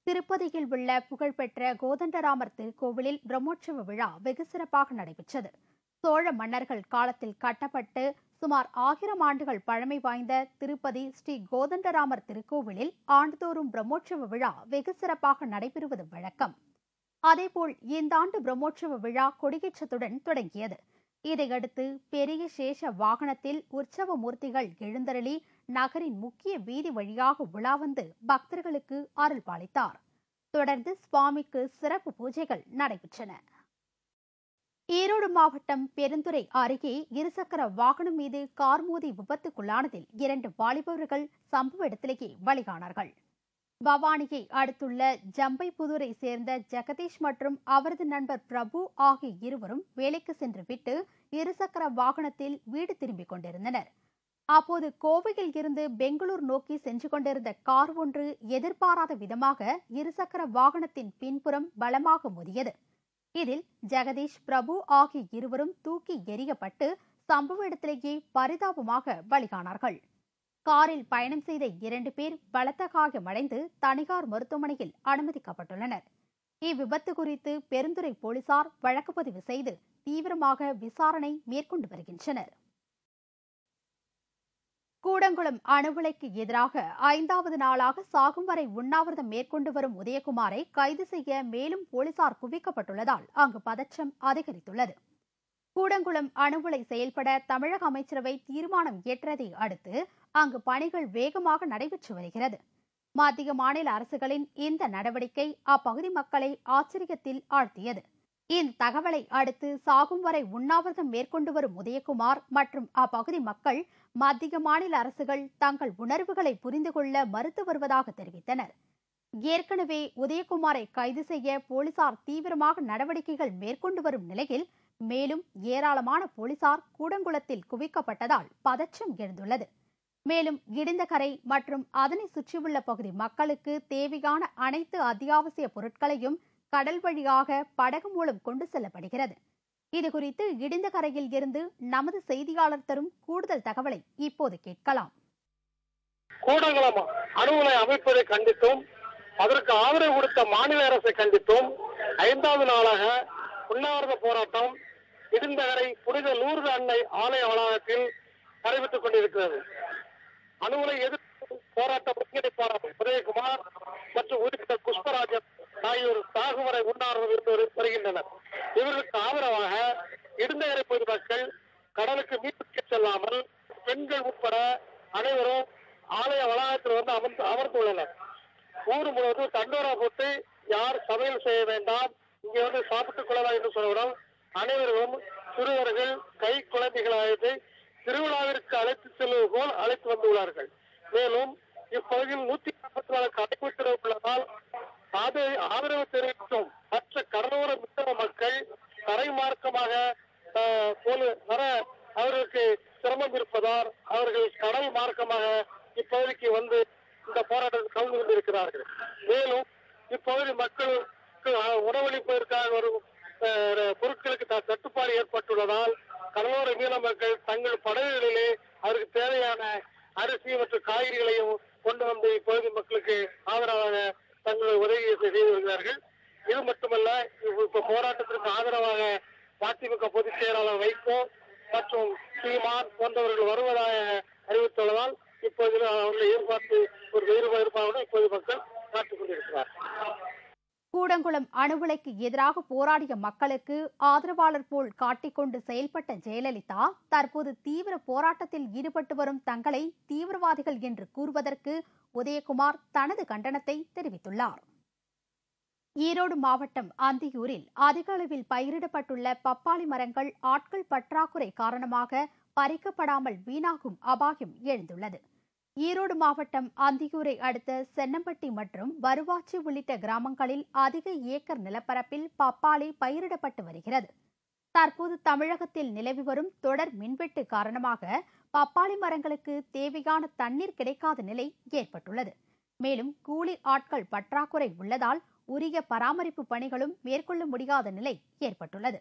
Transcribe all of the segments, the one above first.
திருப்பதியில் உள்ள புகழ்பெற்ற கோதண்டராமர் திருக்கோவிலில் பிரம்மோற்சவ விழா வெகு சிறப்பாக நடைபெற்றது. சோழ மன்னர்கள் காலத்தில் கட்டப்பட்டு சுமார் 1000 ஆண்டுகள் பழமை வாய்ந்த திருப்பதி ஸ்ரீ கோதண்டராமர் திருக்கோவிலில் ஆண்டுதோறும் பிரம்மோற்சவ விழா வெகு சிறப்பாக நடைபெறுவது வழக்கம். அதேபோல் இந்த ஆண்டு பிரம்மோற்சவ விழா கொடியேற்றத்துடன் தொடங்கியது. இதையடுத்து பெரிய சேஷ வாகனத்தில் உற்சவ மூர்த்திகள் எழுந்தருளி நகரின் முக்கிய வீதி வழியாக உலா வந்து பக்தர்களுக்கு அருள் பாலித்தார். தொடர்ந்து சுவாமிக்கு சிறப்பு பூஜைகள் நடைபெற்றன. ஈரோடு மாவட்டம் பெருந்துறை அருகே இருசக்கர வாகனம் மீது கார் மோதி விபத்துக்குள்ளானதில் 2 வாலிபர்கள் சம்பவ இடத்திலேயே பலியானார்கள். பவானியை அடுத்துள்ள ஜம்பைப்புதூரை சேர்ந்த ஜெகதீஷ் மற்றும் அவரது நண்பர் பிரபு ஆகிய இருவரும் வேலைக்கு சென்றுவிட்டு இருசக்கர வாகனத்தில் வீடு திரும்பிக் கொண்டிருந்தனர். அப்போது கோவையில் இருந்து பெங்களூர் நோக்கி சென்று கொண்டிருந்த கார் ஒன்று எதிர்பாராத விதமாக இருசக்கர வாகனத்தின் பின்புறம் பலமாக மோதியது. இதில் ஜெகதீஷ், பிரபு ஆகிய இருவரும் தூக்கி எறியப்பட்டு சம்பவ இடத்திலேயே பரிதாபமாக பலியானார்கள். காரில் பயணம் செய்த 2 பேர் பலத்த காயமடைந்து தனியார் மருத்துவமனையில் அனுமதிக்கப்பட்டுள்ளனர். இவ்விபத்து குறித்து பெருந்துறை போலீசார் வழக்கு பதிவு செய்து தீவிரமாக விசாரணை மேற்கொண்டு வருகின்றனர். கூடங்குளம் அணு உலைக்கு எதிராக 5வது நாளாக சாகும் வரை உண்ணாவிரதம் மேற்கொண்டு வரும் உதயகுமாரை கைது செய்ய மேலும் போலீசார் குவிக்கப்பட்டுள்ளதால் அங்கு பதற்றம் அதிகரித்துள்ளது. கூடங்குளம் அணு உலை செயல்பட தமிழக அமைச்சரவை தீர்மானம் இயற்றதை அடுத்து அங்கு பணிகள் வேகமாக நடைபெற்று வருகிறது. மத்திய மாநில அரசுகளின் இந்த நடவடிக்கை அப்பகுதி மக்களை ஆச்சரியத்தில் ஆழ்த்தியது. இந்த தகவலை அடுத்து சாகும் வரை உண்ணாவிரதம் மேற்கொண்டு வரும் உதயகுமார் மற்றும் அப்பகுதி மக்கள் மத்திய மாநில அரசுகள் தங்கள் உணர்வுகளை புரிந்து கொள்ள மறுத்து வருவதாக தெரிவித்தனர். ஏற்கனவே உதயகுமாரை கைது செய்ய போலீசார் தீவிரமாக நடவடிக்கைகள் மேற்கொண்டு வரும் நிலையில் மேலும் ஏராளமான போலீசார் கூடங்குளத்தில் குவிக்கப்பட்டதால் பதற்றம் எழுந்துள்ளது. மேலும் இடிந்தகரை மற்றும் அதனை சுற்றியுள்ள பகுதி மக்களுக்கு தேவையான அனைத்து அத்தியாவசிய பொருட்களையும் கடல் வழியாக படகு மூலம் கொண்டு செல்லப்படுகிறது. இதுகுறித்து இடிந்தகரையில் இருந்து நமது செய்தியாளர் தரும் கூடுதல் தகவலை இப்போது கேட்கலாம். கூடங்குளம் அணு உலை அமைப்பதை கண்டித்தும் அதற்கு ஆதரவு கொடுத்த மாநில அரசை கண்டித்தும் 5வது நாளாக உண்ணாவிரத போராட்டம் இடிந்தகரை புனித லூர்து அன்னை ஆலய வளாகத்தில் நடைபெற்றுக் கொண்டிருக்கிறது. அணு உலை எதிர்ப்பு போராட்ட ஒருங்கிணைப்பாளர் உதயகுமார் மற்றும் உறுப்பினர் புஷ்பராஜன் ஆகியோர் சாகும் வரை உண்ணாவிரதம் இருந்து வருகின்றனர். இவர்களுக்கு ஆதரவாக இடிந்தகரை பொதுமக்கள் கடலுக்கு மீட்பிக்க செல்லாமல் பெண்கள் உட்பட அனைவரும் ஆலய வளாகத்தில் வந்து அமர்ந்துள்ளனர். ஊர் முழுவதும் தண்டோரா போட்டு யார் சமையல் செய்ய வேண்டாம், இங்கே வந்து சாப்பிட்டுக் கொள்ளலாம் என்று சொல்லுவோம். அனைவரும் சிறுவர்கள் கை குழந்தைகள் அழைத்து திருவிழாவிற்கு அழைத்து செல்வது போல் அழைத்து வந்துள்ளார்கள். மேலும் இப்பகுதியில் 144 கடைபிடித்து உள்ளதால் ஆதரவு தெரிவிக்கும் மற்ற கடலோர மீனவ மக்கள் கரை மார்க்கமாக வர அவர்களுக்கு சிரமம் இருப்பதால் அவர்கள் கடல் மார்க்கமாக இப்பகுதிக்கு வந்து இந்த போராட்டத்தில் கலந்து கொண்டிருக்கிறார்கள். மேலும் இப்பகுதி மக்களுக்கு உணவளிப்பதற்காக வரும் பொருட்களுக்கு தட்டுப்பாடு ஏற்பட்டுள்ளதால் கடலோர மீனவ மக்கள் தங்கள் படகுகளிலே அவருக்கு தேவையான அரிசி மற்றும் காய்கறிகளையும் கொண்டு வந்து இப்பகுதி மக்களுக்கு ஆதரவாக தங்கள் உதவியை செய்து வருகிறார்கள். இது மட்டுமல்ல, இப்ப போராட்டத்திற்கு ஆதரவாக மதிமுக பொதுச் செயலாளர் வைகோ மற்றும் சீமான் போன்றவர்கள் வருவதாக அறிவித்துள்ளதால் இப்போது அவர்களை எதிர்பார்த்து ஒரு எதிர்பார்ப்பாக இப்போது மக்கள் காத்துக் கொண்டிருக்கிறார். கூடங்குளம் அணு உலைக்கு எதிராக போராடிய மக்களுக்கு ஆதரவாளர் போல் காட்டிக்கொண்டு செயல்பட்ட ஜெயலலிதா தற்போது தீவிர போராட்டத்தில் ஈடுபட்டு வரும் தங்களை தீவிரவாதிகள் என்று கூறுவதற்கு உதயகுமார் தனது கண்டனத்தை தெரிவித்துள்ளார். ஈரோடு மாவட்டம் அந்தியூரில் அதிக அளவில் பயிரிடப்பட்டுள்ள பப்பாளி மரங்கள் ஆட்கள் பற்றாக்குறை காரணமாக பறிக்கப்படாமல் வீணாகும் அபாயம் எழுந்துள்ளது. ஈரோடு மாவட்டம் அந்தியூரை அடுத்த சென்னம்பட்டி மற்றும் வருவாச்சி உள்ளிட்ட கிராமங்களில் அதிக ஏக்கர் நிலப்பரப்பில் பப்பாளி பயிரிடப்பட்டு வருகிறது. தற்போது தமிழகத்தில் நிலவி வரும் தொடர் மின்வெட்டு காரணமாக பப்பாளி மரங்களுக்கு தேவையான தண்ணீர் கிடைக்காத நிலை ஏற்பட்டுள்ளது. மேலும் கூலி ஆட்கள் பற்றாக்குறை உள்ளதால் உரிய பராமரிப்பு பணிகளும் மேற்கொள்ள முடியாத நிலை ஏற்பட்டுள்ளது.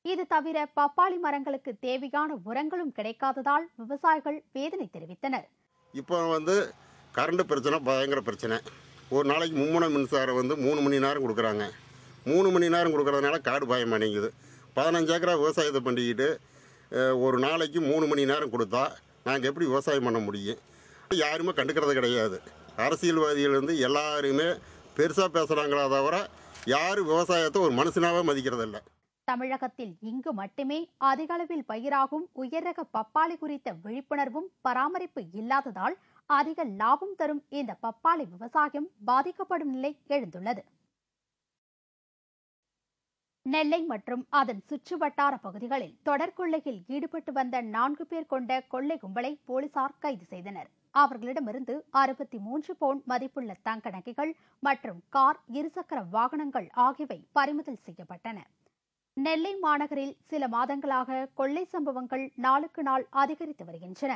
இது தவிர பப்பாளி மரங்களுக்கு தேவையான உரங்களும் கிடைக்காததால் விவசாயிகள் வேதனை தெரிவித்தனர். இப்போ கரண்ட் பிரச்சனை பயங்கர பிரச்சனை. ஒரு நாளைக்கு மும்முனை மின்சாரம் வந்து 3 மணி நேரம் கொடுக்குறாங்க. 3 மணி நேரம் கொடுக்குறதுனால காடு பாய மாட்டேங்குது. 15 ஏக்கரா விவசாயத்தை பண்ணிக்கிட்டு ஒரு நாளைக்கு 3 மணி நேரம் கொடுத்தா நாங்கள் எப்படி விவசாயம் பண்ண முடியும்? யாருமே கண்டுக்கிறது கிடையாது. அரசியல்வாதிகள் வந்து எல்லாருமே பெருசாக பேசுகிறாங்களா தவிர யாரும் விவசாயத்தை ஒரு மனுஷனாவே மதிக்கிறதில்ல. தமிழகத்தில் இங்கு மட்டுமே அதிக அளவில் பயிராகும் உயர்ரக பப்பாளி குறித்த விழிப்புணர்வும் பராமரிப்பு இல்லாததால் அதிக லாபம் தரும் இந்த பப்பாளி விவசாயம் பாதிக்கப்படும் நிலை எழுந்துள்ளது. நெல்லை மற்றும் அதன் சுற்றுவட்டார பகுதிகளில் தொடர் கொள்ளையில் ஈடுபட்டு வந்த 4 பேர் கொண்ட கொள்ளை கும்பலை போலீசார் கைது செய்தனர். அவர்களிடமிருந்து 63 பவுன் மதிப்புள்ள தங்க நகைகள் மற்றும் கார், இருசக்கர வாகனங்கள் ஆகியவை பறிமுதல் செய்யப்பட்டன. நெல்லை மாநகரில் சில மாதங்களாக கொள்ளை சம்பவங்கள் நாளுக்கு நாள் அதிகரித்து வருகின்றன.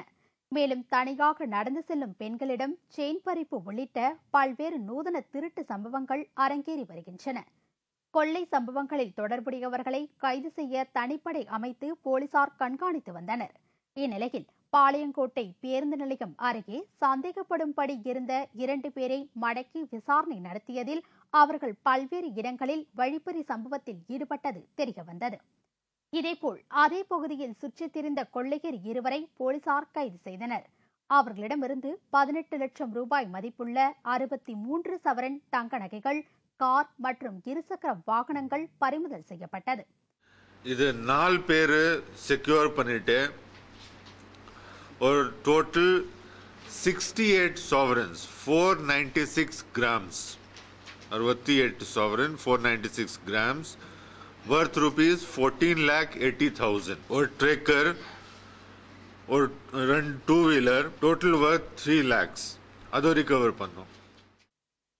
மேலும் தனியாக நடந்து செல்லும் பெண்களிடம் செயின் பறிப்பு உள்ளிட்ட பல்வேறு நூதன திருட்டு சம்பவங்கள் அரங்கேறி வருகின்றன. கொள்ளை சம்பவங்களில் தொடர்புடையவர்களை கைது செய்ய தனிப்படை அமைத்து போலீசார் கண்காணித்து வந்தனர். இந்நிலையில் பாளையங்கோட்டை பேருந்து நிலையம் அருகே சந்தேகப்படும்படி இருந்த 2 பேரை மடக்கி விசாரணை நடத்தியதில் அவர்கள் பல்வேறு இடங்களில் வழிப்பறி சம்பவத்தில் ஈடுபட்டது தெரியவந்தது. இதேபோல் அதே பகுதியில் சுற்றித் திரிந்த கொள்ளையர் 2 வரை போலீசார் கைது செய்தனர். அவர்களிடமிருந்து 18 லட்சம் ரூபாய் மதிப்புள்ள 63 சவரன் தங்க நகைகள், கார் மற்றும் இருசக்கர வாகனங்கள் பறிமுதல் செய்யப்பட்டது. இது 4 பேர் செக்யூர் பண்ணிட்டு ஒரு total 68 sovereigns 496 grams 68 sovereign 496 grams worth rupees 14,80,000 ஒரு ட்ரெக்கர் ஒரு 2 வீலர் டோட்டல் worth 3 lakhs அது ரிகவர் பண்ணோம்.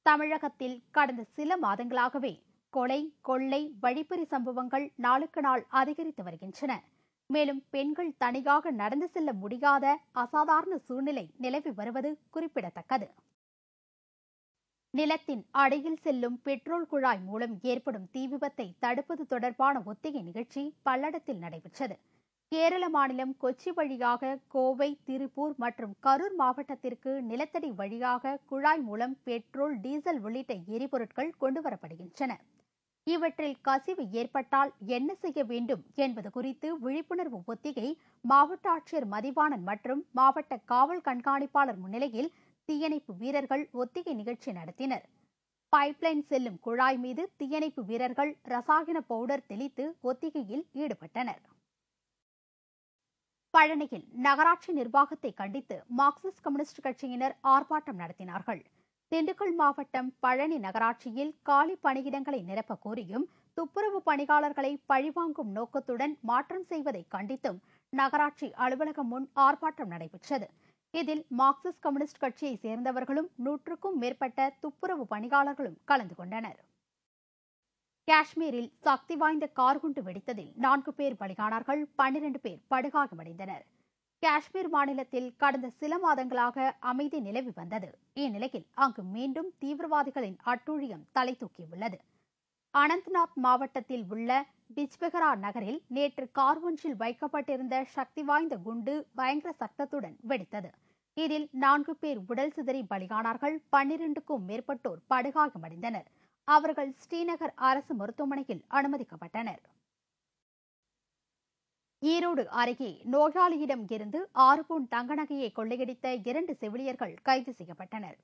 தமிழகத்தில் கடந்த சில மாதங்களாகவே கொலை, கொள்ளை, வழிப்பறி சம்பவங்கள் நாளுக்கு நாள் அதிகரித்து வருகின்றன. மேலும் பெண்கள் தனியாக நடந்து செல்ல முடியாத அசாதாரண சூழ்நிலை நிலவி வருவது குறிப்பிடத்தக்கது. நிலத்தின் அடியில் செல்லும் பெட்ரோல் குழாய் மூலம் ஏற்படும் தீ விபத்தை தடுப்பது தொடர்பான ஒத்திகை நிகழ்ச்சி பல்லடத்தில் நடைபெற்றது. கேரள மாநிலம் கொச்சி வழியாக கோவை, திருப்பூர் மற்றும் கரூர் மாவட்டத்திற்கு நிலத்தடி வழியாக குழாய் மூலம் பெட்ரோல், டீசல் உள்ளிட்ட எரிபொருட்கள் கொண்டுவரப்படுகின்றன. இவற்றில் கசிவு ஏற்பட்டால் என்ன செய்ய வேண்டும் என்பது குறித்து விழிப்புணர்வு ஒத்திகை மாவட்ட ஆட்சியர் மதிவாணன் மற்றும் மாவட்ட காவல் கண்காணிப்பாளர் முன்னிலையில் தீயணைப்பு வீரர்கள் ஒத்திகை நிகழ்ச்சி நடத்தினர். பைப்லைன் செல்லும் குழாய் மீது தீயணைப்பு வீரர்கள் ரசாயன பவுடர் தெளித்து ஒத்திகையில் ஈடுபட்டனர். பழனியில் நகராட்சி நிர்வாகத்தை கண்டித்து மார்க்சிஸ்ட் கம்யூனிஸ்ட் கட்சியினர் ஆர்ப்பாட்டம் நடத்தினார்கள். திண்டுக்கல் மாவட்டம் பழனி நகராட்சியில் காலி பணியிடங்களை நிரப்ப கோரியும் துப்புரவு பணியாளர்களை பழிவாங்கும் நோக்கத்துடன் மாற்றம் செய்வதை கண்டித்தும் நகராட்சி அலுவலகம் முன் ஆர்ப்பாட்டம் நடைபெற்றது. இதில் மார்க்சிஸ்ட் கம்யூனிஸ்ட் கட்சியை சேர்ந்தவர்களும் 100க்கும் மேற்பட்ட துப்புரவு பணியாளர்களும் கலந்து கொண்டனர். காஷ்மீரில் சக்தி வாய்ந்த கார்குண்டு வெடித்ததில் 4 பேர் பலியானார்கள், 12 பேர் படுகாயமடைந்தனர். காஷ்மீர் மாநிலத்தில் கடந்த சில மாதங்களாக அமைதி நிலவி வந்தது. இந்நிலையில் அங்கு மீண்டும் தீவிரவாதிகளின் அட்டூழியம் தலை தூக்கியுள்ளது. அனந்த்நாக் மாவட்டத்தில் உள்ள பிஜ்பெஹரா நகரில் நேற்று கார் ஒன்றில் வைக்கப்பட்டிருந்த சக்தி வாய்ந்த குண்டு பயங்கர சத்தத்துடன் வெடித்தது. இதில் 4 பேர் உடல் சிதறி பலியானார்கள், 12க்கும் மேற்பட்டோர் படுகாயமடைந்தனர். அவர்கள் ஸ்ரீநகர் அரசு மருத்துவமனையில் அனுமதிக்கப்பட்டனர். ஈரோடு அருகே நோயாளியிடம் இருந்து 6 பவுன் தங்க நகையை கொள்ளையடித்த 2 செவிலியர்கள் கைது செய்யப்பட்டனர்.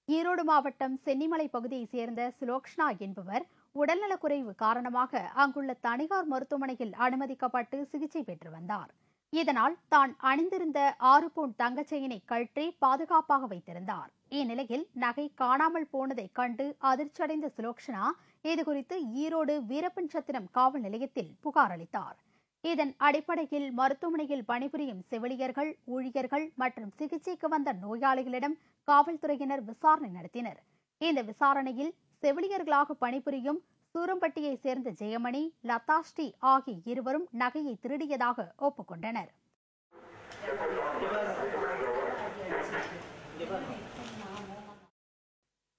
ஈரோடு மாவட்டம் சென்னிமலை பகுதியைச் சேர்ந்த சுலோக்ஷனா என்பவர் உடல்நலக்குறைவு காரணமாக அங்குள்ள தனியார் மருத்துவமனையில் அனுமதிக்கப்பட்டு சிகிச்சை பெற்று வந்தார். இதனால் தான் அணிந்திருந்த 6 பவுன் தங்கச் செயினை கழற்றி பாதுகாப்பாக வைத்திருந்தார். இந்நிலையில் நகை காணாமல் போனதை கண்டு அதிர்ச்சியடைந்த சுலோக்ஷனா இதுகுறித்து ஈரோடு வீரப்பன்சத்திரம் காவல் நிலையத்தில் புகார் அளித்தார். இதன் அடிப்படையில் மருத்துவமனையில் பணிபுரியும் செவிலியர்கள், ஊழியர்கள் மற்றும் சிகிச்சைக்கு வந்த நோயாளிகளிடம் காவல்துறையினர் விசாரணை நடத்தினர். இந்த விசாரணையில் செவிலியர்களாக பணிபுரியும் சூரம்பட்டியை சேர்ந்த ஜெயமணி, லதாஸ்ரீ ஆகிய இருவரும் நகையை திருடியதாக ஒப்புக்கொண்டனர்.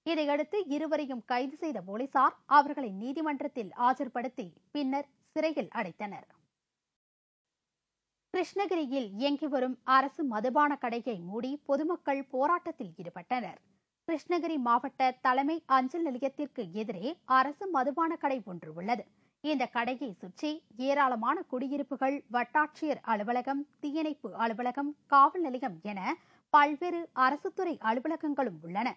இதையடுத்து இருவரையும் கைது செய்த போலீசார் அவர்களை நீதிமன்றத்தில் ஆஜர்படுத்தி பின்னர் சிறையில் அடைத்தனர். கிருஷ்ணகிரியில் இயங்கி வரும் அரசு மதுபான கடையை மூடி பொதுமக்கள் போராட்டத்தில் ஈடுபட்டனர். கிருஷ்ணகிரி மாவட்ட தலைமை அஞ்சல் நிலையத்திற்கு எதிரே அரசு மதுபான கடை ஒன்று உள்ளது. இந்த கடையை சுற்றி ஏராளமான குடியிருப்புகள், வட்டாட்சியர் அலுவலகம், தீயணைப்பு அலுவலகம், காவல் நிலையம் என பல்வேறு அரசுத்துறை அலுவலகங்களும் உள்ளன.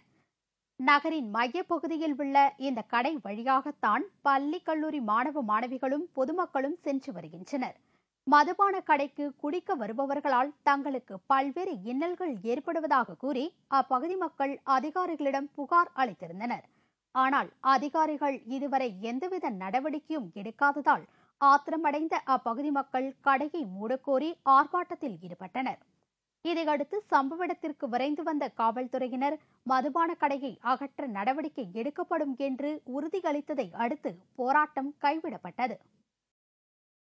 நகரின் மையப்பகுதியில் உள்ள இந்த கடை வழியாகத்தான் பள்ளி, கல்லூரி மாணவ மாணவிகளும் பொதுமக்களும் சென்று வருகின்றனர். மதுபான கடைக்கு குடிக்க வருபவர்களால் தங்களுக்கு பல்வேறு இன்னல்கள் ஏற்படுவதாக கூறி அப்பகுதி மக்கள் அதிகாரிகளிடம் புகார் அளித்திருந்தனர். ஆனால் அதிகாரிகள் இதுவரை எந்தவித நடவடிக்கையும் எடுக்காததால் ஆத்திரமடைந்த அப்பகுதி மக்கள் கடையை மூடக்கோரி ஆர்ப்பாட்டத்தில் ஈடுபட்டனர். இதையடுத்து சம்பவ இடத்திற்கு விரைந்து வந்த காவல்துறையினர் மதுபான கடையை அகற்ற நடவடிக்கை எடுக்கப்படும் என்று உறுதியளித்ததை அடுத்து போராட்டம் கைவிடப்பட்டது.